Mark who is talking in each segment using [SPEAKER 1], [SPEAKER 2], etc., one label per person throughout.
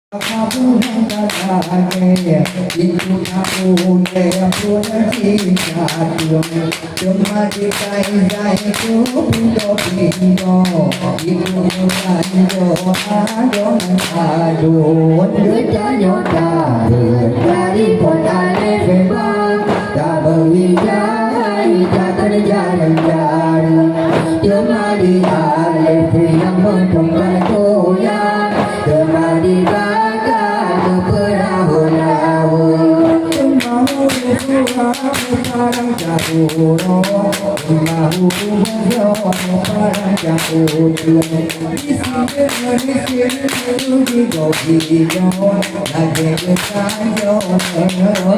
[SPEAKER 1] Kamu katakan itu kamu yang punya cinta cuma dikai itu pinto itu bukan doa adon nyota dari potane febang tak berhijai tak terjalan cuma di alif yang menunggal goyang cuma di parang jauh, mahu parang jauh. Di sini di kopi lagi bersanjo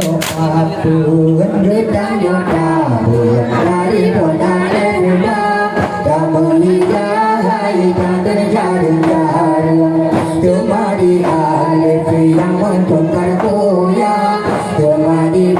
[SPEAKER 1] apapun bertanya tabur dari podane ulang tak menghijai tak terjaring cuma di alif yang menunggal goyang cuma di